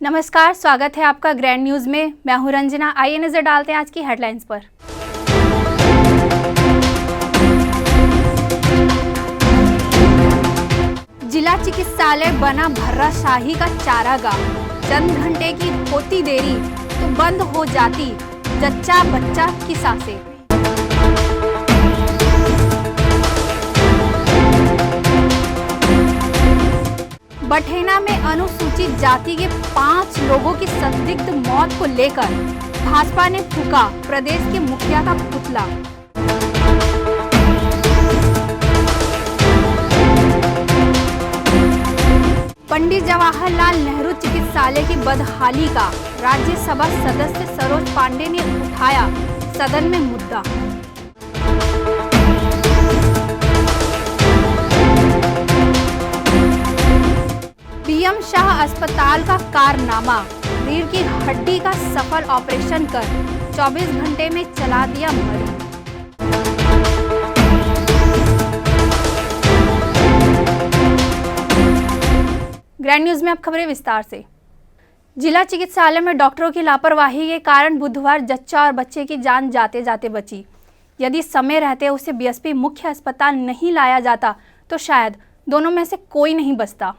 नमस्कार, स्वागत है आपका ग्रैंड न्यूज में। मैं हूं रंजना। आइए नजर डालते हैं आज की हेडलाइंस पर। जिला चिकित्सालय बना भर्राशाही का चारागाह। चंद घंटे की होती देरी तो बंद हो जाती जच्चा बच्चा की सांसें। बठेना में अनुसूचित जाति के 5 लोगों की संदिग्ध मौत को लेकर भाजपा ने फूंका प्रदेश के मुखिया का पुतला। पंडित जवाहरलाल नेहरू चिकित्सालय की बदहाली का राज्यसभा सदस्य सरोज पांडे ने उठाया सदन में मुद्दा। पीएम शाह अस्पताल का कारनामा। रीढ़ की हड्डी का सफल ऑपरेशन कर 24 घंटे में चला दिया मरीज। ग्रैंड न्यूज में अब खबरें विस्तार से। जिला चिकित्सालय में डॉक्टरों की लापरवाही के कारण बुधवार जच्चा और बच्चे की जान जाते जाते बची। यदि समय रहते उसे बीएसपी मुख्य अस्पताल नहीं लाया जाता तो शायद दोनों में से कोई नहीं बचता।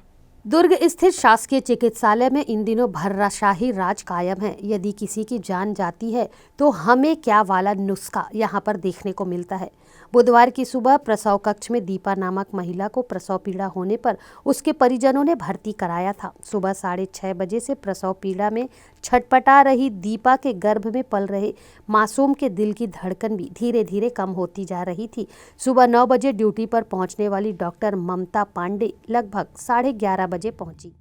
दुर्ग स्थित शासकीय चिकित्सालय में इन दिनों भर्राशाही राज कायम है। यदि किसी की जान जाती है तो हमें क्या वाला नुस्खा यहाँ पर देखने को मिलता है। बुधवार की सुबह प्रसव कक्ष में दीपा नामक महिला को प्रसव पीड़ा होने पर उसके परिजनों ने भर्ती कराया था। सुबह 6:30 बजे से प्रसव पीड़ा में छटपटा रही दीपा के गर्भ में पल रहे मासूम के दिल की धड़कन भी धीरे धीरे कम होती जा रही थी। सुबह 9 बजे ड्यूटी पर पहुंचने वाली डॉक्टर ममता पांडे लगभग 11:30 बजे पहुंची।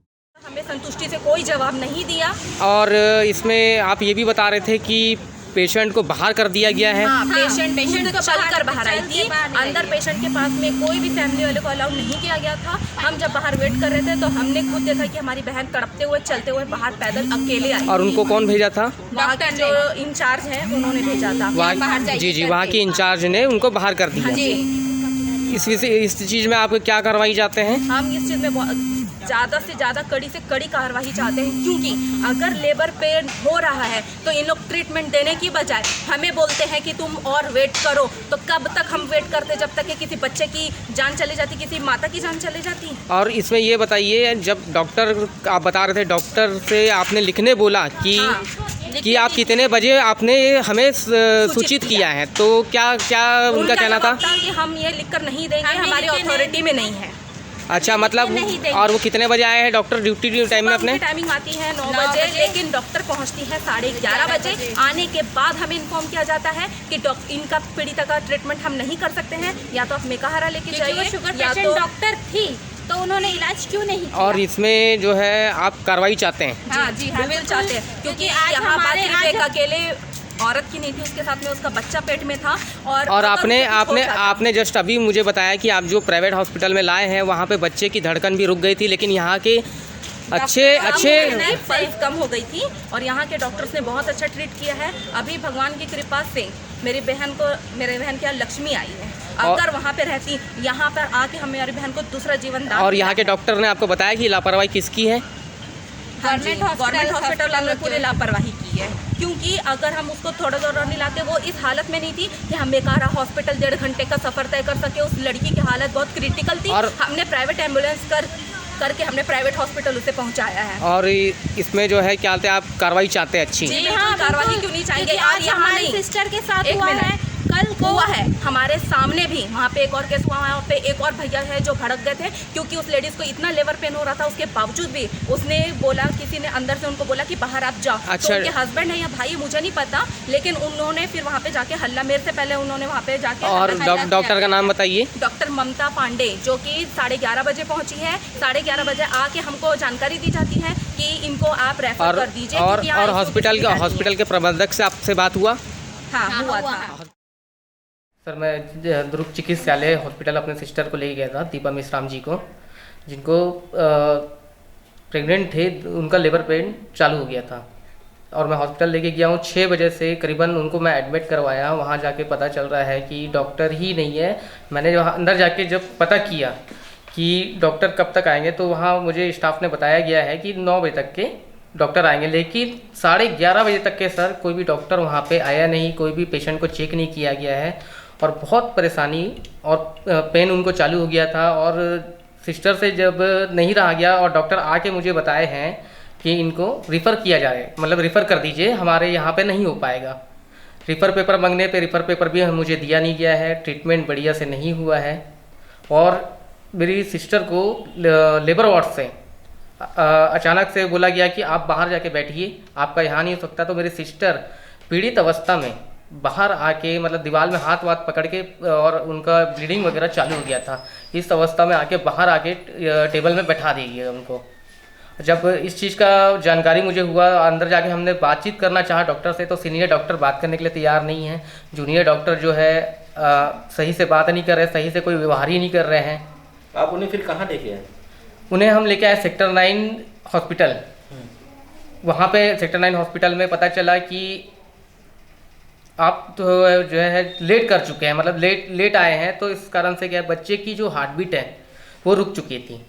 हमें संतुष्टि से कोई जवाब नहीं दिया। और इसमें आप ये भी बता रहे थे कि पेशेंट को बाहर कर दिया गया है। हाँ, पेशेंट तो चल कर बाहर आई थी। अंदर पेशेंट के पास में कोई भी फैमिली वाले को अलाउ नहीं किया गया था। हम जब बाहर वेट कर रहे थे तो हमने खुद देखा कि हमारी बहन तड़पते हुए चलते हुए बाहर पैदल अकेले आई। और उनको कौन भेजा था? वहाँ के जो इंचार्ज है उन्होंने भेजा था। जी, वहाँ की इंचार्ज ने उनको बाहर कर दिया। इस चीज़ में आप क्या कार्रवाई चाहते हैं? हम इस चीज़ में ज़्यादा से ज़्यादा कड़ी से कड़ी कार्रवाई चाहते हैं, क्योंकि अगर लेबर पेन हो रहा है तो इन लोग ट्रीटमेंट देने की बजाय हमें बोलते हैं कि तुम और वेट करो। तो कब तक हम वेट करते जब तक कि किसी बच्चे की जान चली जाती, किसी माता की जान चली जाती। और इसमें ये बताइए, जब डॉक्टर आप बता रहे थे डॉक्टर से आपने लिखने बोला कि कि आप कितने बजे आपने हमें सूचित किया है, तो क्या उनका कहना था कि हम ये लिखकर नहीं देंगे, हमारी अथॉरिटी में नहीं है। अच्छा, मतलब और वो कितने बजे आए हैं डॉक्टर ड्यूटी टाइम में? अपने टाइमिंग आती है 9 बजे, लेकिन डॉक्टर पहुंचती है 11:30 बजे। आने के बाद हमें इन्फॉर्म किया जाता है कि इनका पीड़िता का ट्रीटमेंट हम नहीं कर सकते हैं, या तो आप मेकाहारा लेके जाइए, या तो डॉक्टर थी तो उन्होंने इलाज क्यों नहीं किया? और इसमें जो है आप कार्रवाई चाहते हैं? हाँ जी, बिल्कुल चाहते हैं, क्योंकि यहाँ बात एक अकेले औरत की नहीं थी, उसके साथ में उसका बच्चा पेट में था। और आपने जस्ट अभी मुझे बताया कि आप जो प्राइवेट हॉस्पिटल में लाए हैं वहाँ पे बच्चे की धड़कन भी रुक गई थी, लेकिन यहाँ के अच्छे पल्स कम हो गई थी और यहाँ के डॉक्टर्स ने बहुत अच्छा ट्रीट किया है। अभी भगवान की कृपा से मेरे बहन के यहाँ लक्ष्मी आई है। अगर वहाँ पे रहती, यहाँ पर आके हमारी बहन को दूसरा जीवन दान। और यहाँ के डॉक्टर ने आपको बताया कि लापरवाही किसकी है? गवर्नमेंट हॉस्पिटल में पूरी लापरवाही की है, क्योंकि अगर हम उसको थोड़ा नहीं लाते, वो इस हालत में नहीं थी कि हम बेकारा हॉस्पिटल 1.5 घंटे का सफर तय कर सके। उस लड़की की हालत बहुत क्रिटिकल थी और हमने प्राइवेट एम्बुलेंस करके हमने प्राइवेट हॉस्पिटल उसे पहुंचाया है। और इसमें जो है क्या आप कार्रवाई चाहते हैं? अच्छी जी हाँ, कार्रवाई क्यों नहीं चाहेंगे। आज हमारी सिस्टर के साथ हुआ है, कल हुआ है हमारे सामने भी। वहाँ पे एक और केस हुआ, वहाँ पे एक और भैया है जो भड़क गए थे, क्योंकि उस लेडीज को इतना लेबर पेन हो रहा था, उसके बावजूद भी उसने बोला, किसी ने अंदर से उनको बोला कि बाहर आप जाओ। अच्छा। तो उनके हस्बैंड है या भाई मुझे नहीं पता, लेकिन उन्होंने फिर वहाँ पे जाके हल्ला, मेरे से पहले उन्होंने वहाँ पे जाके। और डॉक्टर का नाम बताइए? डॉक्टर ममता पांडे, जो कि 11:30 बजे पहुँची है। 11:30 बजे आके हमको जानकारी दी जाती है कि इनको आप रेफर कर दीजिए। और हॉस्पिटल के प्रबंधक से आपसे बात हुआ? हाँ, हुआ था। सर, मैं दुर्ग चिकित्सालय हॉस्पिटल अपने सिस्टर को लेके गया था, दीपा मिश्राम जी को, जिनको प्रेग्नेंट थे। उनका लेबर पेन चालू हो गया था और मैं हॉस्पिटल लेके गया हूँ। 6 बजे से करीबन उनको मैं एडमिट करवाया। वहाँ जाके पता चल रहा है कि डॉक्टर ही नहीं है। मैंने जो अंदर जाके जब पता किया कि डॉक्टर कब तक आएंगे, तो वहाँ मुझे स्टाफ ने बताया गया है कि 9 बजे तक के डॉक्टर आएंगे, लेकिन 11:30 बजे तक के सर कोई भी डॉक्टर वहाँ पे आया नहीं, कोई भी पेशेंट को चेक नहीं किया गया है और बहुत परेशानी और पेन उनको चालू हो गया था। और सिस्टर से जब नहीं रहा गया और डॉक्टर आके मुझे बताए हैं कि इनको रिफ़र किया जाए, मतलब रिफ़र कर दीजिए, हमारे यहाँ पे नहीं हो पाएगा। रिफ़र पेपर मांगने पे रिफ़र पेपर भी मुझे दिया नहीं गया है, ट्रीटमेंट बढ़िया से नहीं हुआ है। और मेरी सिस्टर को लेबर वार्ड से अचानक से बोला गया कि आप बाहर जाके बैठिए, आपका यहाँ नहीं हो सकता। तो मेरी सिस्टर पीड़ित अवस्था में बाहर आके, मतलब दीवार में हाथ पकड़ के, और उनका ब्लीडिंग वगैरह चालू हो गया था। इस अवस्था में आके बाहर आके टेबल में बैठा दीजिए उनको। जब इस चीज़ का जानकारी मुझे हुआ, अंदर जाके हमने बातचीत करना चाहा डॉक्टर से, तो सीनियर डॉक्टर बात करने के लिए तैयार नहीं है। जूनियर डॉक्टर जो है सही से बात नहीं कर रहे, सही से कोई व्यवहार ही नहीं कर रहे हैं। आप उन्हें फिर कहाँ लेके आए? उन्हें हम लेके आए सेक्टर 9 हॉस्पिटल। वहाँ पे सेक्टर 9 हॉस्पिटल में पता चला कि आप तो जो है लेट कर चुके हैं, मतलब लेट आए हैं। तो इस कारण से क्या, बच्चे की जो हार्ट बीट है वो रुक चुकी थी।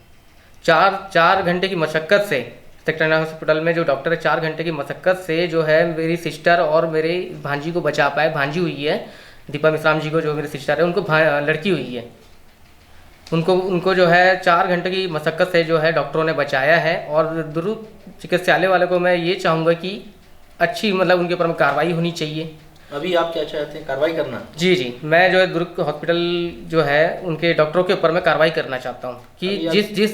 4 घंटे की मशक्क़त से सेक्टर 9 हॉस्पिटल में जो डॉक्टर है 4 घंटे की मशक्क़त से जो है मेरी सिस्टर और मेरे भांजी को बचा पाए। भांजी हुई है दीपा मिश्राम जी को, जो मेरी सिस्टर है उनको लड़की हुई है, उनको जो है 4 घंटे की मशक्क़त से जो है डॉक्टरों ने बचाया है। और दुर्ग चिकित्सालय वाले को मैं ये चाहूँगा कि अच्छी, मतलब उनके ऊपर कार्रवाई होनी चाहिए। अभी आप क्या चाहते हैं, कार्रवाई करना? जी, मैं जो है दुर्ग हॉस्पिटल जो है उनके डॉक्टरों के ऊपर मैं कार्रवाई करना चाहता हूँ कि जिस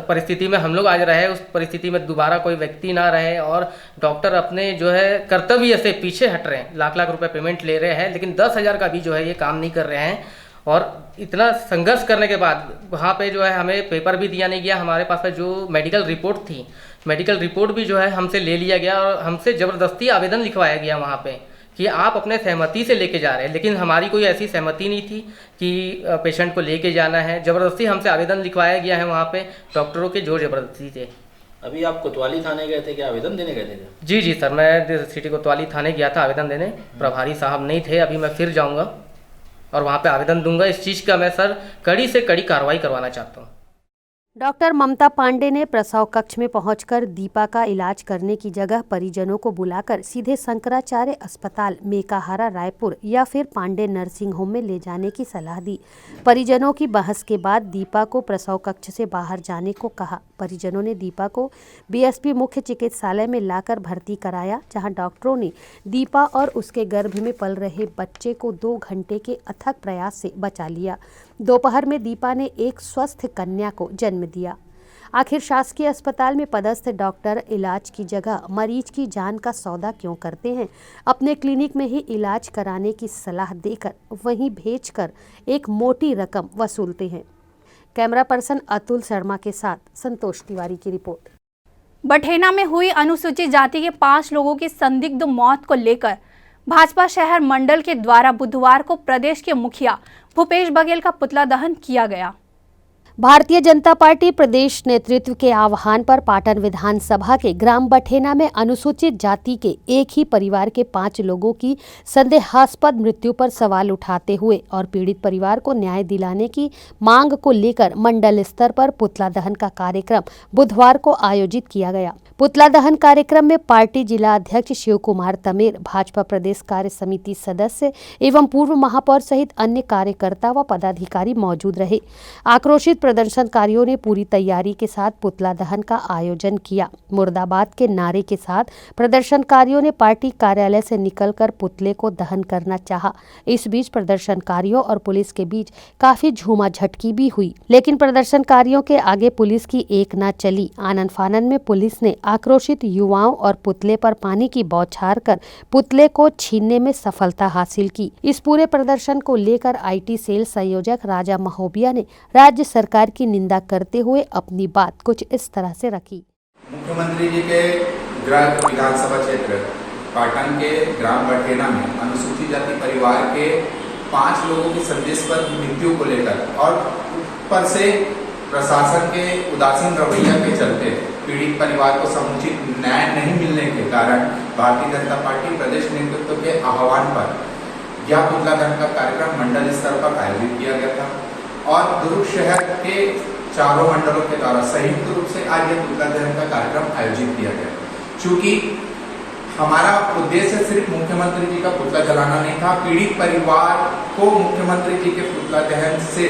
परिस्थिति में हम लोग आज रहे, उस परिस्थिति में दोबारा कोई व्यक्ति ना रहे। और डॉक्टर अपने जो है कर्तव्य से पीछे हट रहे हैं, लाख रुपए पेमेंट ले रहे हैं, लेकिन 10,000 का भी जो है ये काम नहीं कर रहे हैं। और इतना संघर्ष करने के बाद वहाँ पे जो है हमें पेपर भी दिया नहीं गया। हमारे पास में जो मेडिकल रिपोर्ट थी, मेडिकल रिपोर्ट भी जो है हमसे ले लिया गया और हमसे ज़बरदस्ती आवेदन लिखवाया गया वहाँ पे कि आप अपने सहमति से लेके जा रहे हैं। लेकिन हमारी कोई ऐसी सहमति नहीं थी कि पेशेंट को लेके जाना है। ज़बरदस्ती हमसे आवेदन लिखवाया गया है वहाँ पे, डॉक्टरों के जोर ज़बरदस्ती थे। अभी आप कोतवाली थाने गए थे क्या, आवेदन देने गए थे क्या? जी सर, मैं सिटी कोतवाली थाने गया था आवेदन देने, प्रभारी साहब नहीं थे। अभी मैं फिर जाऊँगा और वहाँ पे आवेदन दूंगा। इस चीज़ का मैं सर कड़ी से कड़ी कार्रवाई करवाना चाहता हूँ। डॉक्टर ममता पांडे ने प्रसव कक्ष में पहुंचकर दीपा का इलाज करने की जगह परिजनों को बुलाकर सीधे शंकराचार्य अस्पताल मेकाहारा रायपुर या फिर पांडे नर्सिंग होम में ले जाने की सलाह दी। परिजनों की बहस के बाद दीपा को प्रसव कक्ष से बाहर जाने को कहा। परिजनों ने दीपा को बीएसपी मुख्य चिकित्सालय में लाकर भर्ती कराया, जहां डॉक्टरों ने दीपा और उसके गर्भ में पल रहे बच्चे को 2 घंटे के अथक प्रयास से बचा लिया। दोपहर में दीपा ने एक स्वस्थ कन्या को जन्म दिया। आखिर शासकीय अस्पताल में पदस्थ डॉक्टर इलाज की जगह मरीज की जान का सौदा क्यों करते हैं? अपने क्लिनिक में ही इलाज कराने की सलाह देकर वहीं भेजकर एक मोटी रकम वसूलते हैं। कैमरा पर्सन अतुल शर्मा के साथ संतोष तिवारी की रिपोर्ट। बठेना में हुई अनुसूचित जाति के 5 लोगों की संदिग्ध मौत को लेकर भाजपा शहर मंडल के द्वारा बुधवार को प्रदेश के मुखिया भूपेश बघेल का पुतला दहन किया गया। भारतीय जनता पार्टी प्रदेश नेतृत्व के आह्वान पर पाटन विधानसभा के ग्राम बठेना में अनुसूचित जाति के एक ही परिवार के 5 लोगों की संदेहास्पद मृत्यु पर सवाल उठाते हुए और पीड़ित परिवार को न्याय दिलाने की मांग को लेकर मंडल स्तर पर पुतला दहन का कार्यक्रम बुधवार को आयोजित किया गया। पुतला दहन कार्यक्रम में पार्टी जिला अध्यक्ष शिव कुमार तमेर, भाजपा प्रदेश कार्य समिति सदस्य एवं पूर्व महापौर सहित अन्य कार्यकर्ता व पदाधिकारी मौजूद रहे। आक्रोशित प्रदर्शनकारियों ने पूरी तैयारी के साथ पुतला दहन का आयोजन किया। मुर्दाबाद के नारे के साथ प्रदर्शनकारियों ने पार्टी कार्यालय से निकलकर पुतले को दहन करना चाहा। इस बीच प्रदर्शनकारियों और पुलिस के बीच काफी झूमाझटकी भी हुई, लेकिन प्रदर्शनकारियों के आगे पुलिस की एक न चली। आनन फानन में पुलिस ने आक्रोशित युवाओं और पुतले पर पानी की बौछार कर पुतले को छीनने में सफलता हासिल की। इस पूरे प्रदर्शन को लेकर आईटी सेल संयोजक राजा महोबिया ने राज्य सरकार की निंदा करते हुए अपनी बात कुछ इस तरह से रखी। मुख्यमंत्री जी के गृह विधानसभा क्षेत्र पाटन के ग्राम बठेना में अनुसूचित जाति परिवार के 5 लोगों की संदेहास्पद मृत्यु को लेकर और ऊपर से प्रशासन के उदासीन रवैया के चलते पीड़ित परिवार को समुचित न्याय नहीं मिलने के कारण भारतीय जनता पार्टी प्रदेश नेतृत्व के आह्वान पर यह पुतला दहन का कार्यक्रम मंडल स्तर पर आयोजित किया गया था और दुर्ग शहर के चारों मंडलों के द्वारा संयुक्त रूप से आज यह पुतला दहन का कार्यक्रम आयोजित किया गया। चूंकि हमारा उद्देश्य सिर्फ मुख्यमंत्री जी का पुतला जलाना नहीं था, पीड़ित परिवार को मुख्यमंत्री जी के पुतला दहन से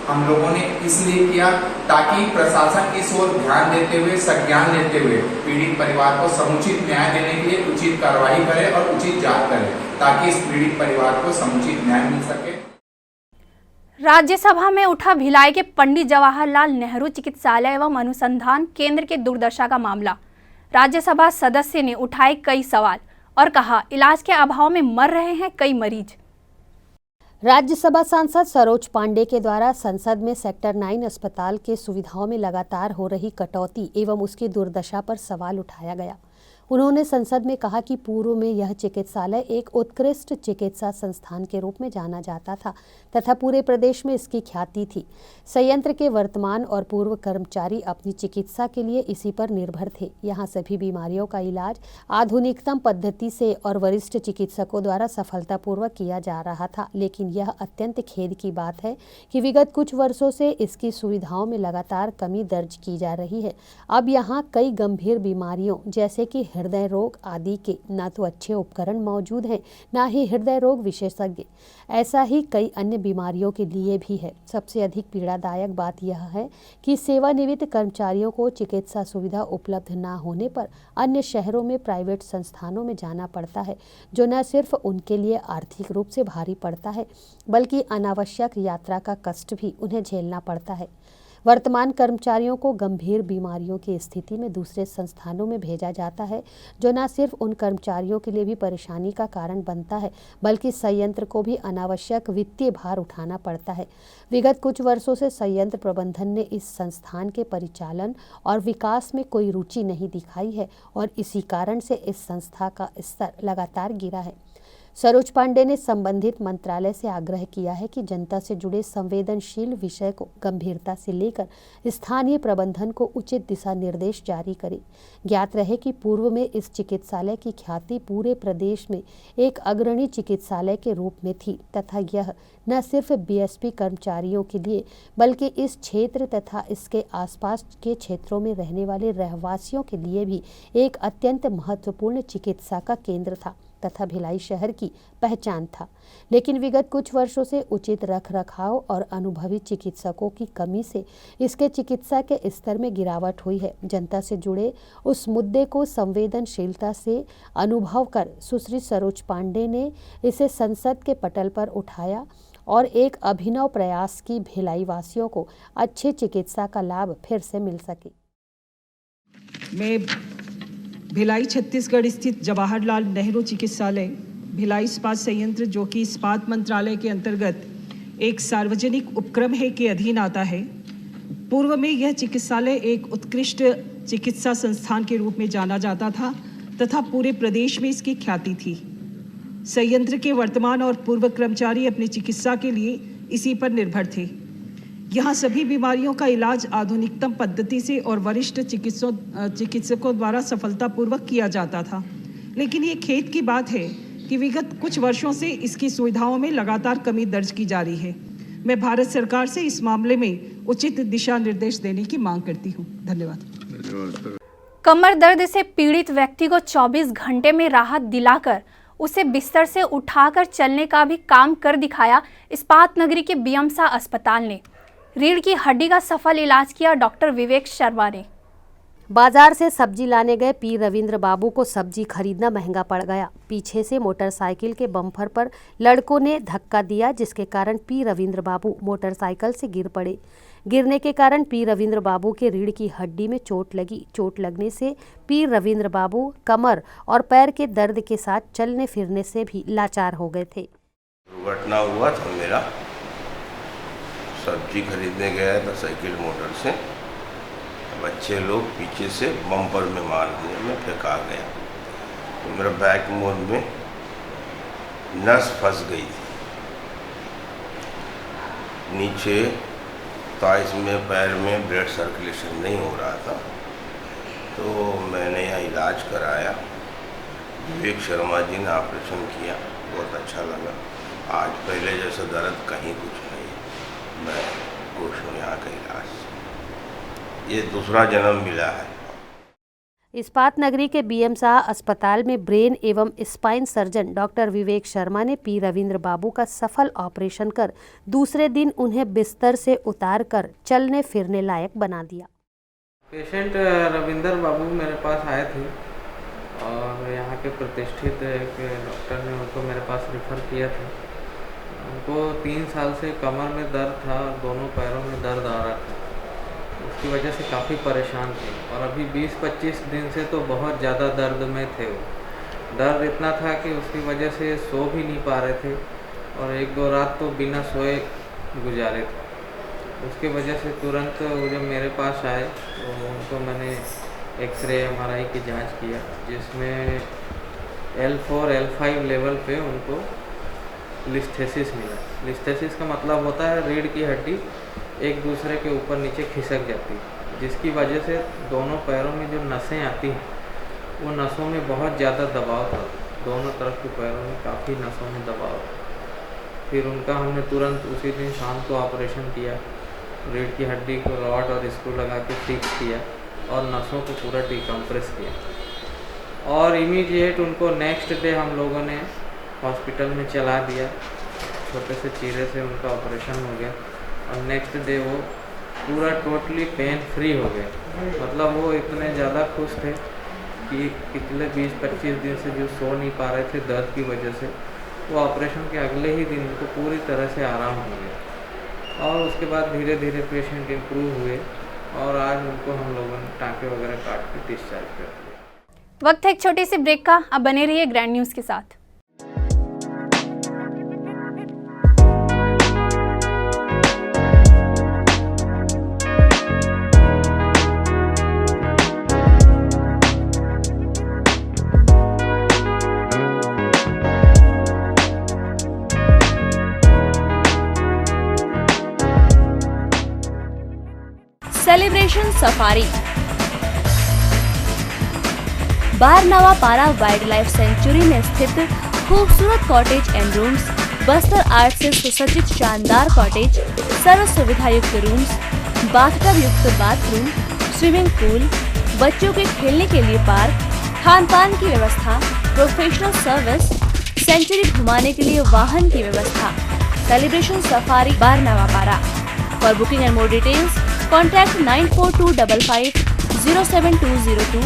हम लोगों ने इसलिए किया ताकि प्रशासन इस ओर ध्यान देते हुए, संज्ञान लेते हुए पीड़ित परिवार को समुचित न्याय देने के लिए उचित कार्रवाई करे और उचित जांच करे, ताकि इस पीड़ित परिवार को समुचित न्याय मिल सके। राज्यसभा में उठा भिलाई के पंडित जवाहरलाल नेहरू चिकित्सालय एवं अनुसंधान केंद्र के दुर्दशा का मामला। राज्यसभा सदस्य ने उठाए कई सवाल और कहा, इलाज के अभाव में मर रहे हैं कई मरीज। राज्यसभा सांसद सरोज पांडे के द्वारा संसद में सेक्टर 9 अस्पताल के सुविधाओं में लगातार हो रही कटौती एवं उसकी दुर्दशा पर सवाल उठाया गया। उन्होंने संसद में कहा कि पूर्व में यह चिकित्सालय एक उत्कृष्ट चिकित्सा संस्थान के रूप में जाना जाता था तथा पूरे प्रदेश में इसकी ख्याति थी। संयंत्र के वर्तमान और पूर्व कर्मचारी अपनी चिकित्सा के लिए इसी पर निर्भर थे। यहाँ सभी बीमारियों का इलाज आधुनिकतम पद्धति से और वरिष्ठ चिकित्सकों द्वारा सफलतापूर्वक किया जा रहा था। लेकिन यह अत्यंत खेद की बात है कि विगत कुछ वर्षों से इसकी सुविधाओं में लगातार कमी दर्ज की जा रही है। अब यहाँ कई गंभीर बीमारियों जैसे कि हृदय रोग आदि के न तो अच्छे उपकरण मौजूद हैं, न ही हृदय रोग विशेषज्ञ। ऐसा ही कई अन्य बीमारियों के लिए भी है। सबसे अधिक पीड़ादायक बात यह है कि सेवानिवृत्त कर्मचारियों को चिकित्सा सुविधा उपलब्ध न होने पर अन्य शहरों में प्राइवेट संस्थानों में जाना पड़ता है, जो न सिर्फ उनके लिए आर्थिक रूप से भारी पड़ता है, बल्कि अनावश्यक यात्रा का कष्ट भी उन्हें झेलना पड़ता है। वर्तमान कर्मचारियों को गंभीर बीमारियों की स्थिति में दूसरे संस्थानों में भेजा जाता है, जो न सिर्फ उन कर्मचारियों के लिए भी परेशानी का कारण बनता है, बल्कि संयंत्र को भी अनावश्यक वित्तीय भार उठाना पड़ता है। विगत कुछ वर्षों से संयंत्र प्रबंधन ने इस संस्थान के परिचालन और विकास में कोई रुचि नहीं दिखाई है और इसी कारण से इस संस्था का स्तर लगातार गिरा है। सरोज पांडे ने संबंधित मंत्रालय से आग्रह किया है कि जनता से जुड़े संवेदनशील विषय को गंभीरता से लेकर स्थानीय प्रबंधन को उचित दिशा निर्देश जारी करे। ज्ञात रहे कि पूर्व में इस चिकित्सालय की ख्याति पूरे प्रदेश में एक अग्रणी चिकित्सालय के रूप में थी तथा यह न सिर्फ बीएसपी कर्मचारियों के लिए बल्कि इस क्षेत्र तथा इसके आसपास के क्षेत्रों में रहने वाले रहवासियों के लिए भी एक अत्यंत महत्वपूर्ण चिकित्सा का केंद्र था तथा भिलाई शहर की पहचान था। लेकिन विगत कुछ वर्षों से उचित रखरखाव और अनुभवी चिकित्सकों की कमी से इसके चिकित्सा के स्तर में गिरावट हुई है। जनता से जुड़े उस मुद्दे को संवेदनशीलता से अनुभव कर सुश्री सरोज पांडे ने इसे संसद के पटल पर उठाया और एक अभिनव प्रयास की भिलाई वासियों को अच्छी चिकित्सा का लाभ फिर से मिल सके। मैं भिलाई छत्तीसगढ़ स्थित जवाहरलाल नेहरू चिकित्सालय भिलाई इस्पात संयंत्र, जो कि इस्पात मंत्रालय के अंतर्गत एक सार्वजनिक उपक्रम है के अधीन आता है। पूर्व में यह चिकित्सालय एक उत्कृष्ट चिकित्सा संस्थान के रूप में जाना जाता था तथा पूरे प्रदेश में इसकी ख्याति थी। संयंत्र के वर्तमान और पूर्व कर्मचारी अपनी चिकित्सा के लिए इसी पर निर्भर थे। यहाँ सभी बीमारियों का इलाज आधुनिकतम पद्धति से और वरिष्ठ चिकित्सकों द्वारा सफलतापूर्वक किया जाता था। लेकिन ये खेद की बात है कि विगत कुछ वर्षों से इसकी सुविधाओं में लगातार कमी दर्ज की जा रही है। मैं भारत सरकार से इस मामले में उचित दिशा निर्देश देने की मांग करती हूँ। धन्यवाद। कमर दर्द से पीड़ित व्यक्ति को 24 घंटे में राहत दिलाकर उसे बिस्तर से उठाकर चलने का भी काम कर दिखाया इस्पात नगरी के बीएमसा अस्पताल ने। रीढ़ की हड्डी का सफल इलाज किया डॉक्टर विवेक शर्मा ने। बाजार से सब्जी लाने गए पी रविंद्र बाबू को सब्जी खरीदना महंगा पड़ गया। पीछे से मोटरसाइकिल के बम्पर पर लड़कों ने धक्का दिया, जिसके कारण पी रविंद्र बाबू मोटरसाइकिल से गिर पड़े। गिरने के कारण पी रविंद्र बाबू के रीढ़ की हड्डी में चोट लगी। चोट लगने से पी रविंद्र बाबू कमर और पैर के दर्द के साथ चलने फिरने से भी लाचार हो गए थे। दुर्घटना हुआ था मेरा, सब्जी खरीदने गया था साइकिल मोटर से, बच्चे लोग पीछे से बम्पर में मार दिए, मैं फेंका गया तो मेरा बैक मोड़ में नस फंस गई थी। नीचे थाइस में पैर में ब्लड सर्कुलेशन नहीं हो रहा था, तो मैंने यहाँ इलाज कराया। विवेक शर्मा जी ने ऑपरेशन किया, बहुत अच्छा लगा। आज पहले जैसा दर्द कहीं कुछ नहीं, मैं खुश हूँ यहाँ का इलाज। ये दूसरा जन्म मिला है। इस्पात नगरी के बीएम शाह अस्पताल में ब्रेन एवं spine surgeon doctor Vivek Sharma ने पी रविंद्र बाबू का सफल ऑपरेशन कर दूसरे दिन उन्हें बिस्तर से उतार कर चलने फिरने लायक बना दिया। पेशेंट रविंद्र बाबू मेरे पास आए थे और यहाँ के प्रतिष्ठित एक डॉक्टर ने उनको मेरे पास रेफ़र किया था। उनको 3 साल से कमर में दर्द था और दोनों पैरों में दर्द आ रहा था, उसकी वजह से काफ़ी परेशान थे और अभी 20-25 दिन से तो बहुत ज़्यादा दर्द में थे। वो दर्द इतना था कि उसकी वजह से सो भी नहीं पा रहे थे और 1-2 रात तो बिना सोए गुजारे थे। उसके वजह से तुरंत वो जब मेरे पास आए तो उनको मैंने एक्सरे MRI की जांच किया, जिसमें L4 L5 लेवल पे उनको लिस्थेसिस मिला। लिस्थेसिस का मतलब होता है रीढ़ की हड्डी एक दूसरे के ऊपर नीचे खिसक जाती है, जिसकी वजह से दोनों पैरों में जो नसें आती हैं वो नसों में बहुत ज़्यादा दबाव था। दोनों तरफ के पैरों में काफ़ी नसों में दबाव था। फिर उनका हमने तुरंत उसी दिन शाम को ऑपरेशन किया, रीढ़ की हड्डी को रॉड और स्क्रू लगा के फिक्स किया और नसों को पूरा डिकम्प्रेस किया और इमीडिएट उनको नेक्स्ट डे हम लोगों ने हॉस्पिटल में चला दिया। छोटे से चीरे से उनका ऑपरेशन हो गया और नेक्स्ट डे वो पूरा टोटली पेन फ्री हो गए। मतलब वो इतने ज़्यादा खुश थे कि पिछले 20-25 दिन से जो सो नहीं पा रहे थे दर्द की वजह से, वो ऑपरेशन के अगले ही दिन उनको पूरी तरह से आराम हो गया और उसके बाद धीरे धीरे पेशेंट इम्प्रूव हुए और आज उनको हम लोगों ने टाँके वगैरह काट के डिस्चार्ज कर दिया। वक्त है एक छोटी सी ब्रेक का, अब बने रहिए ग्रैंड न्यूज़ के साथ। सेलिब्रेशन सफारी बारनावा पारा वाइल्ड लाइफ सेंचुरी में स्थित खूबसूरत cottage and rooms, Bastar art से सुसज्जित शानदार कॉटेज, सर्व सुविधा युक्त रूम्स, बाथटब युक्त बाथरूम, स्विमिंग पूल, बच्चों के खेलने के लिए पार्क, खान पान की व्यवस्था, प्रोफेशनल सर्विस, सेंचुरी घुमाने के लिए वाहन की व्यवस्था। सेलिब्रेशन सफारी बारनावा पारा। For booking and more details contact 942255070202।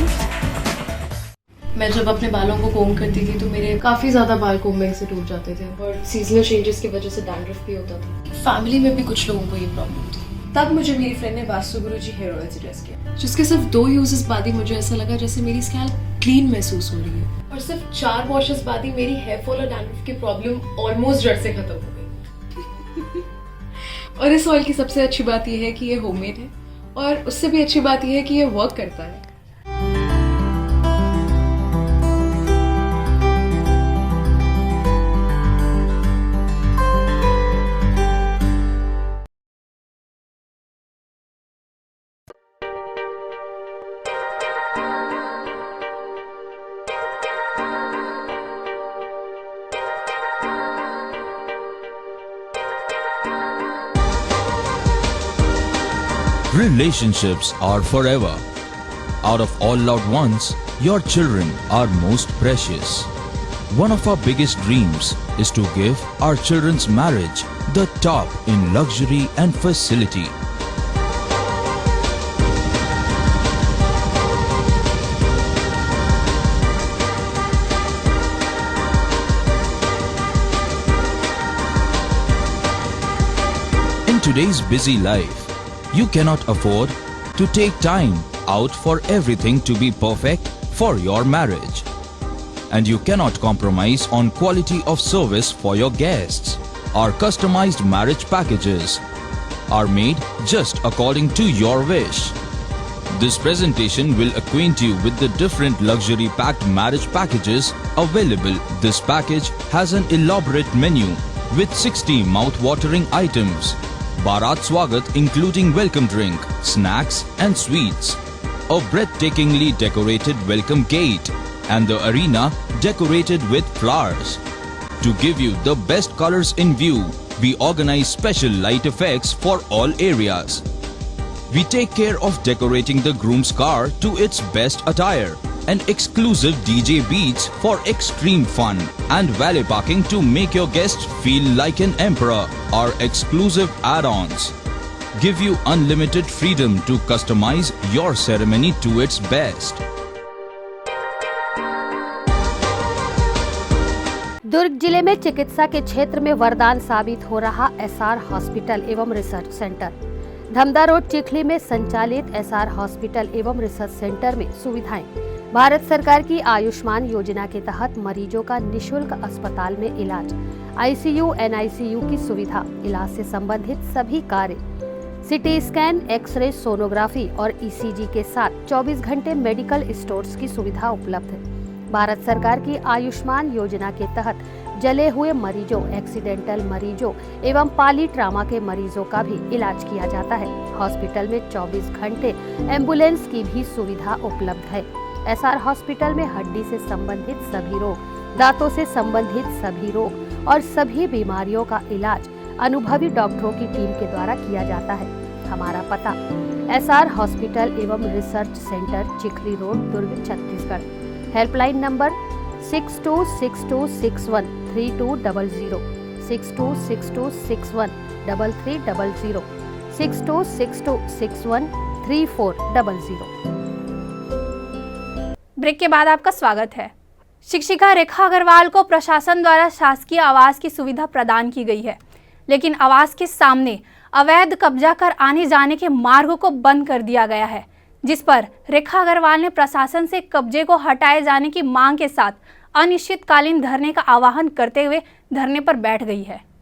मैं जब अपने बालों को कोम करती थी तो मेरे काफ़ी ज़्यादा बाल कोम्बिंग से टूट जाते थे और सीजनल चेंजेस की वजह से डैंड्रफ भी होता था। फैमिली में भी कुछ लोगों को ये प्रॉब्लम थी। तब मुझे मेरी फ्रेंड ने वास्तु गुरुजी हेयर ऑयल सजेस्ट किया, जिसके सिर्फ 2 यूजेस बाद ही मुझे ऐसा लगा जैसे मेरी स्कैल्प क्लीन महसूस हो रही है और सिर्फ 4 वॉशेस बाद ही मेरी हेयर फॉल और डैंड्रफ की प्रॉब्लम ऑलमोस्ट जड़ से खत्म हो गई। और इस ऑयल की सबसे अच्छी बात यह है कि ये होममेड है और उससे भी अच्छी बात यह है कि ये वर्क करता है। Relationships are forever. Out of all loved ones, your children are most precious. One of our biggest dreams is to give our children's marriage the top in luxury and facility. In today's busy life, you cannot afford to take time out for everything to be perfect for your marriage. And you cannot compromise on quality of service for your guests. Our customized marriage packages are made just according to your wish. This presentation will acquaint you with the different luxury packed marriage packages available. This package has an elaborate menu with 60 mouth-watering items. Bharat Swagat including welcome drink, snacks and sweets, a breathtakingly decorated welcome gate and the arena decorated with flowers. To give you the best colors in view, we organize special light effects for all areas. We take care of decorating the groom's car to its best attire and exclusive DJ beats for extreme fun and valet parking to make your guests feel like an emperor. Our exclusive add-ons give you unlimited freedom to customize your ceremony to its best. दुर्ग जिले में चिकित्सा के क्षेत्र में वरदान साबित हो रहा एसआर हॉस्पिटल एवं research centre. Dhamda road Chikhli में संचालित एसआर हॉस्पिटल एवं रिसर्च सेंटर में सुविधाएं। भारत सरकार की आयुष्मान योजना के तहत मरीजों का निशुल्क अस्पताल में इलाज, आईसीयू, एनआईसीयू की सुविधा, इलाज से संबंधित सभी कार्य, सिटी स्कैन, एक्सरे, सोनोग्राफी और ईसीजी के साथ 24 घंटे मेडिकल स्टोर्स की सुविधा उपलब्ध है। भारत सरकार की आयुष्मान योजना के तहत जले हुए मरीजों, एक्सीडेंटल मरीजों एवं पाली ट्रामा के मरीजों का भी इलाज किया जाता है। हॉस्पिटल में 24 घंटे एम्बुलेंस की भी सुविधा उपलब्ध है। एसआर हॉस्पिटल में हड्डी से संबंधित सभी रोग, दांतों से संबंधित सभी रोग और सभी बीमारियों का इलाज अनुभवी डॉक्टरों की टीम के द्वारा किया जाता है। हमारा पता एसआर हॉस्पिटल एवं research centre, Chikhli road, Durg, Chhattisgarh. Helpline number 6262613200, 6262613300, 6262613400। Break के बाद आपका स्वागत है। शिक्षिका रेखा अग्रवाल को प्रशासन द्वारा शासकीय आवास की सुविधा प्रदान की गई है, लेकिन आवास के सामने अवैध कब्जा कर आने जाने के मार्ग को बंद कर दिया गया है, जिस पर रेखा अग्रवाल ने प्रशासन से कब्जे को हटाए जाने की मांग के साथ अनिश्चितकालीन धरने का आह्वान करते हुए धरने पर बैठ गई है।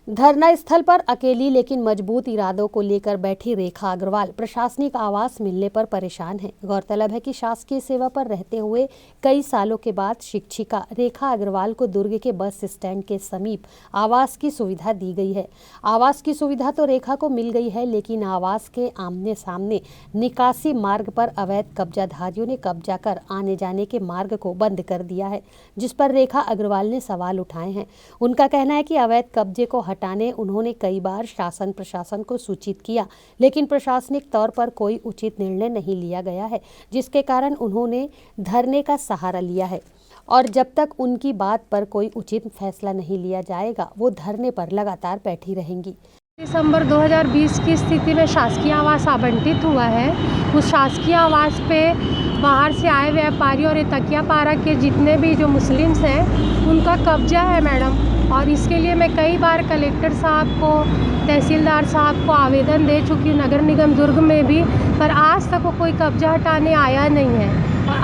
धरना स्थल पर अकेली लेकिन मजबूत इरादों को लेकर बैठी रेखा अग्रवाल प्रशासनिक आवास मिलने पर परेशान है। गौरतलब है कि शासकीय सेवा पर रहते हुए कई सालों के बाद शिक्षिका रेखा अग्रवाल को दुर्ग के बस स्टैंड के समीप आवास की सुविधा दी गई है। आवास की सुविधा तो रेखा को मिल गई है, लेकिन आवास के आमने सामने निकासी मार्ग पर अवैध कब्जाधारियों ने कब्जा कर आने जाने के मार्ग को बंद कर दिया है, जिस पर रेखा अग्रवाल ने सवाल उठाए हैं। उनका कहना है कि अवैध कब्जे को हटाने उन्होंने कई बार शासन प्रशासन को सूचित किया, लेकिन प्रशासनिक तौर पर कोई उचित निर्णय नहीं लिया गया है, जिसके कारण उन्होंने धरने का सहारा लिया है और जब तक उनकी बात पर कोई उचित फैसला नहीं लिया जाएगा वो धरने पर लगातार बैठी रहेंगी। दिसंबर 2020 की स्थिति में शासकीय आवास आवंटित हुआ है। उस शासकीय आवास पे बाहर से आए व्यापारी और ये तकियापारा के जितने भी जो मुस्लिम्स हैं उनका कब्जा है मैडम, और इसके लिए मैं कई बार कलेक्टर साहब को, तहसीलदार साहब को आवेदन दे चुकी हूँ, नगर निगम दुर्ग में भी, पर आज तक वो कोई कब्जा हटाने आया नहीं है।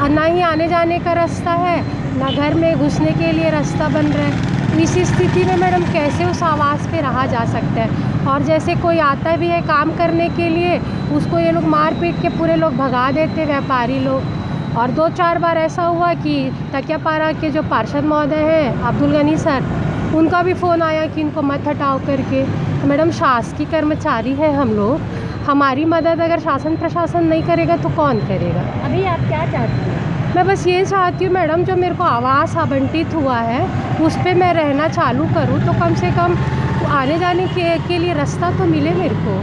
और ना ही आने जाने का रास्ता है, ना घर में घुसने के लिए रास्ता बन रहा है। इस स्थिति में मैडम कैसे उस आवास पे रहा जा सकता है? और जैसे कोई आता भी है काम करने के लिए, उसको ये लोग मार पीट के पूरे लोग भगा देते व्यापारी लोग। और 2-4 बार ऐसा हुआ कि तकियापारा के जो पार्षद महोदय हैं अब्दुल गनी सर, उनका भी फ़ोन आया कि इनको मत हटाओ करके। तो मैडम शासकीय कर्मचारी हैं हम लोग, हमारी मदद अगर शासन प्रशासन नहीं करेगा तो कौन करेगा? अभी आप क्या चाहती हैं? मैं बस ये चाहती हूँ मैडम, जो मेरे को आवास आवंटित हुआ है उस पर मैं रहना चालू करूँ तो कम से कम आने जाने के लिए रास्ता तो मिले मेरे को।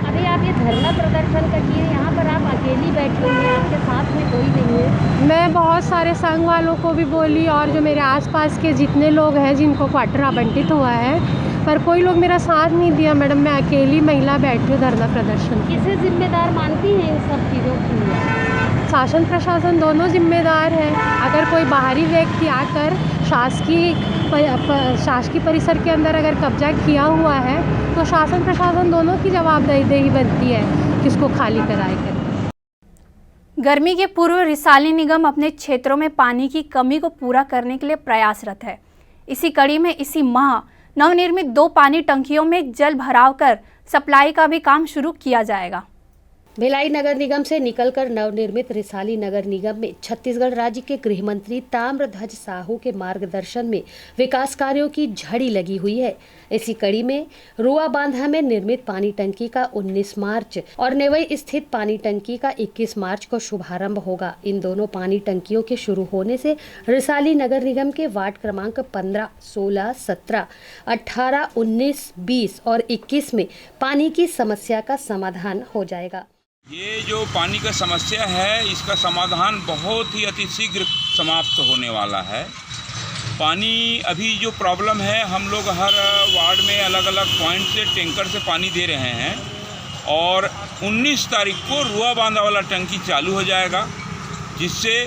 अभी आप ये धरना प्रदर्शन करिए, यहाँ पर आप अकेली बैठी हुई हैं, आपके साथ में कोई नहीं है? मैं बहुत सारे संघ वालों को भी बोली और जो मेरे आसपास के जितने लोग हैं जिनको क्वार्टर आवंटित हुआ है, पर कोई लोग मेरा साथ नहीं दिया मैडम। मैं अकेली महिला बैठी हूँ धरना प्रदर्शन। किसे जिम्मेदार मानती हैं इन सब चीज़ों की? शासन प्रशासन दोनों जिम्मेदार हैं। अगर कोई बाहरी व्यक्ति आकर शासकीय परिसर के अंदर अगर कब्जा किया हुआ है तो शासन प्रशासन दोनों की जवाबदेही बनती है कि उसको खाली कराए कर। गर्मी के पूर्व रिसाली निगम अपने क्षेत्रों में पानी की कमी को पूरा करने के लिए प्रयासरत है। इसी कड़ी में इसी माह नवनिर्मित 2 पानी टंकियों में जल भराव कर सप्लाई का भी काम शुरू किया जाएगा। भिलाई नगर निगम से निकलकर नवनिर्मित रिसाली नगर निगम में छत्तीसगढ़ राज्य के गृह मंत्री ताम्रध्वज साहू के मार्गदर्शन में विकास कार्यों की झड़ी लगी हुई है। इसी कड़ी में रुआ बांधा में निर्मित पानी टंकी का 19 मार्च और नेवई स्थित पानी टंकी का 21 मार्च को शुभारंभ होगा। इन दोनों पानी टंकियों के शुरू होने से रिसाली नगर निगम के वार्ड क्रमांक 15, 16, 17, 18, 19, 20 और 21 में पानी की समस्या का समाधान हो जाएगा। ये जो पानी का समस्या है, इसका समाधान बहुत ही अतिशीघ्र समाप्त होने वाला है। पानी अभी जो प्रॉब्लम है, हम लोग हर वार्ड में अलग अलग पॉइंट से टैंकर से पानी दे रहे हैं और 19 तारीख को रुआ बांधा वाला टंकी चालू हो जाएगा, जिससे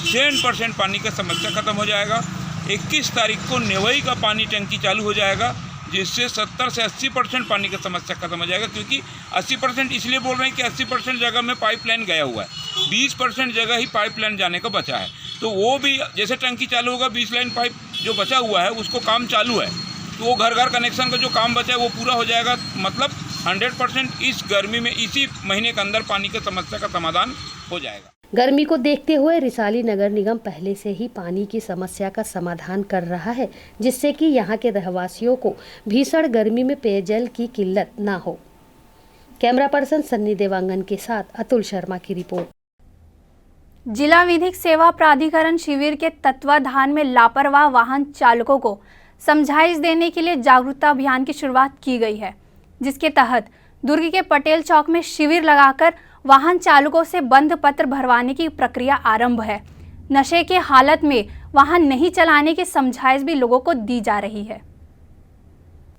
100% पानी का समस्या ख़त्म हो जाएगा। 21 तारीख को नेवई का पानी टंकी चालू हो जाएगा, जिससे 70 से 80% पानी का समस्या खत्म हो जाएगा। क्योंकि 80% इसलिए बोल रहे हैं कि 80% जगह में पाइपलाइन गया हुआ है, 20% जगह ही पाइपलाइन जाने का बचा है। तो वो भी जैसे टंकी चालू होगा, 20 लाइन पाइप जो बचा हुआ है उसको काम चालू है, तो वो घर घर कनेक्शन का जो काम बचा है वो पूरा हो जाएगा। मतलब 100% इस गर्मी में, इसी महीने के अंदर पानी की समस्या का समाधान हो जाएगा। गर्मी को देखते हुए रिसाली नगर निगम पहले से ही पानी की समस्या का समाधान कर रहा है, जिससे कि यहाँ के रहवासियों को भीषण गर्मी में पेयजल की किल्लत ना हो। कैमरा पर्सन सन्नी देवांगन के साथ अतुल शर्मा की रिपोर्ट। जिला विधिक सेवा प्राधिकरण शिविर के तत्वाधान में लापरवाह वाहन चालकों को समझाइश देने के लिए जागरूकता अभियान की शुरुआत की गई है, जिसके तहत दुर्ग के पटेल चौक में शिविर लगाकर वाहन चालकों से बंध पत्र भरवाने की प्रक्रिया आरंभ है। नशे के हालत में वाहन नहीं चलाने की समझाइश भी लोगों को दी जा रही है।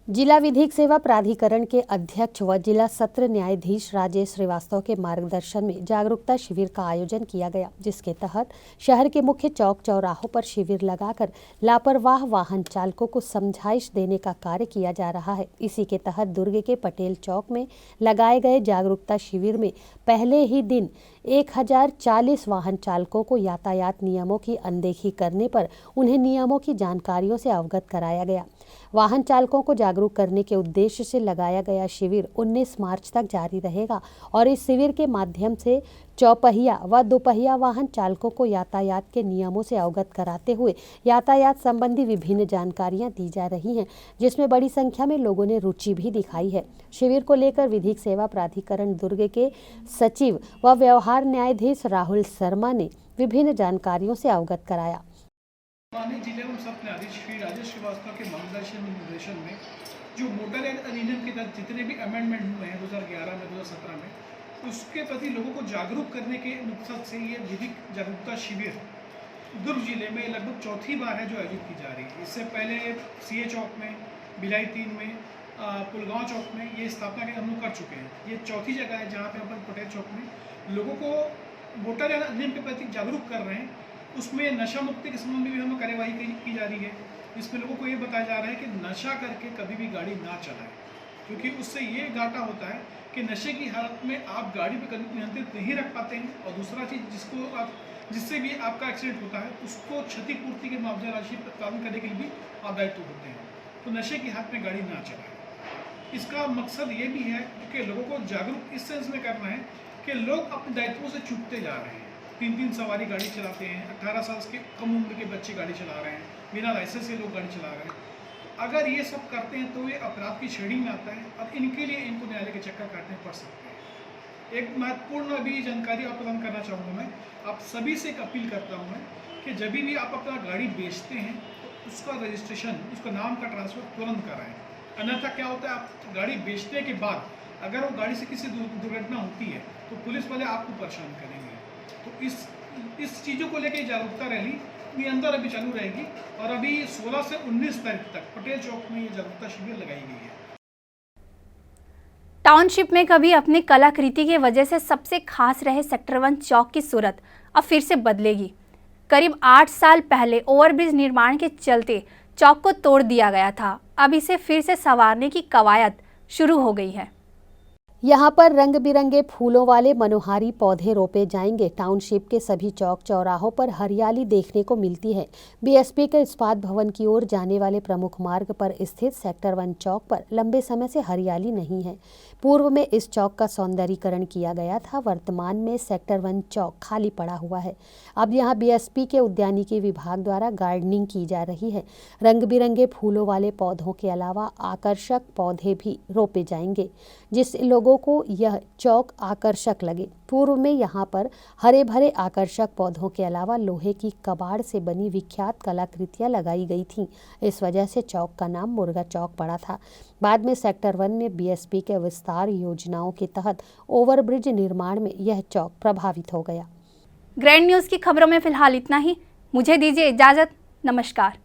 जिला विधिक सेवा प्राधिकरण के अध्यक्ष व जिला सत्र न्यायाधीश राजेश श्रीवास्तव के मार्गदर्शन में जागरूकता शिविर का आयोजन किया गया, जिसके तहत शहर के मुख्य चौक चौराहों पर शिविर लगाकर लापरवाह वाहन चालकों को समझाइश देने का कार्य किया जा रहा है। इसी के तहत दुर्ग के पटेल चौक में लगाए गए जागरूकता शिविर में पहले ही दिन 1040 वाहन चालकों को यातायात नियमों की अनदेखी करने पर उन्हें नियमों की जानकारियों से अवगत कराया गया। वाहन चालकों को जागरूक करने के उद्देश्य से लगाया गया शिविर 19 मार्च तक जारी रहेगा और इस शिविर के माध्यम से चौपहिया व दोपहिया वाहन चालकों को यातायात के नियमों से अवगत कराते हुए यातायात संबंधी विभिन्न जानकारियां दी जा रही हैं, जिसमें बड़ी संख्या में लोगों ने रुचि भी दिखाई है। शिविर को लेकर विधिक सेवा प्राधिकरण दुर्ग के सचिव व व्यवहार न्यायाधीश राहुल शर्मा ने विभिन्न जानकारियों से अवगत कराया। जिले एवं सत्र न्यायाधीश श्री राजेश श्रीवास्तव के मार्गदर्शन निर्देशन में जो मोटर एक्ट अधिनियम के तहत जितने भी अमेंडमेंट हुए हैं 2011 में 2017 में, उसके प्रति लोगों को जागरूक करने के मकसद से ये विधिक जागरूकता शिविर दुर्ग जिले में लगभग चौथी बार है जो आयोजित की जा रही है। इससे पहले सीए चौक में, भिलाई 3 में, पुलगांव चौक में ये स्थापना हम लोग कर चुके हैं। ये चौथी जगह है जहाँ पे अपन पटेल चौक में लोगों को मोटर अधिनियम के प्रति जागरूक कर रहे हैं। उसमें नशा मुक्ति के संबंध में भी हमें कार्यवाही की जा रही है। इसमें लोगों को ये बताया जा रहा है कि नशा करके कभी भी गाड़ी ना चलाएं, क्योंकि उससे ये घाटा होता है कि नशे की हालत में आप गाड़ी पर कभी नियंत्रित नहीं रख पाते हैं, और दूसरा चीज़ जिससे भी आपका एक्सीडेंट होता है उसको क्षतिपूर्ति के मुआवजा राशि प्रदान करने के लिए भी आप दायित्व होते हैं। तो नशे की हालत में गाड़ी ना चलाएं। इसका मकसद ये भी है कि लोगों को जागरूक इस सेंस में करना है कि लोग अपने दायित्वों से चूकते जा रहे हैं। 3 सवारी गाड़ी चलाते हैं, 18 साल के कम उम्र के बच्चे गाड़ी चला रहे हैं, बिना लाइसेंस के लोग गाड़ी चला रहे हैं। अगर ये सब करते हैं तो ये अपराध की श्रेणी में आता है। अब इनके लिए इनको न्यायालय के चक्कर काटने पड़ सकते हैं। एक महत्वपूर्ण अभी जानकारी आप प्रदान करना चाहूँगा मैं, आप सभी से एक अपील करता हूँ मैं कि जब भी आप अपना गाड़ी बेचते हैं तो उसका रजिस्ट्रेशन, उसका नाम का ट्रांसफ़र तुरंत कराएं। अन्यथा क्या होता है, आप गाड़ी बेचने के बाद अगर वो गाड़ी से किसी दुर्घटना होती है तो पुलिस वाले आपको परेशान करेंगे। तो इस चीज़ों को लेकर जागरूकता रैली निरंतर अभी चालू रहेगी और अभी 16 से 19 तारीख तक पटेल चौक में ये जागरूकता शिविर लगाई गई है। टाउनशिप में कभी अपनी कलाकृति की वजह से सबसे खास रहे सेक्टर 1 चौक की सूरत अब फिर से बदलेगी। करीब 8 साल पहले ओवरब्रिज निर्माण के चलते चौक को तोड़ दिया गया था। अब इसे फिर से संवारने की कवायद शुरू हो गई है। यहाँ पर रंग बिरंगे फूलों वाले मनोहारी पौधे रोपे जाएंगे। टाउनशिप के सभी चौक चौराहों पर हरियाली देखने को मिलती है। बीएसपी के इस्पात भवन की ओर जाने वाले प्रमुख मार्ग पर स्थित सेक्टर 1 चौक पर लंबे समय से हरियाली नहीं है। पूर्व में इस चौक का सौंदर्यीकरण किया गया था। वर्तमान में सेक्टर 1 चौक खाली पड़ा हुआ है। अब यहाँ बीएसपी के उद्यानिकी विभाग द्वारा गार्डनिंग की जा रही है। रंग बिरंगे फूलों वाले पौधों के अलावा आकर्षक पौधे भी रोपे जाएंगे, जिससे लोगों को यह चौक आकर्षक लगे। पूर्व में यहाँ पर हरे भरे आकर्षक पौधों के अलावा लोहे की कबाड़ से बनी विख्यात कलाकृतियाँ लगाई गई थीं। इस वजह से चौक का नाम मुर्गा चौक पड़ा था। बाद में सेक्टर 1 में बीएसपी के विस्तार योजनाओं के तहत ओवरब्रिज निर्माण में यह चौक प्रभावित हो गया। ग्रैंड न्यूज़ की खबरों में फिलहाल इतना ही। मुझे दीजिए इजाज़त। नमस्कार।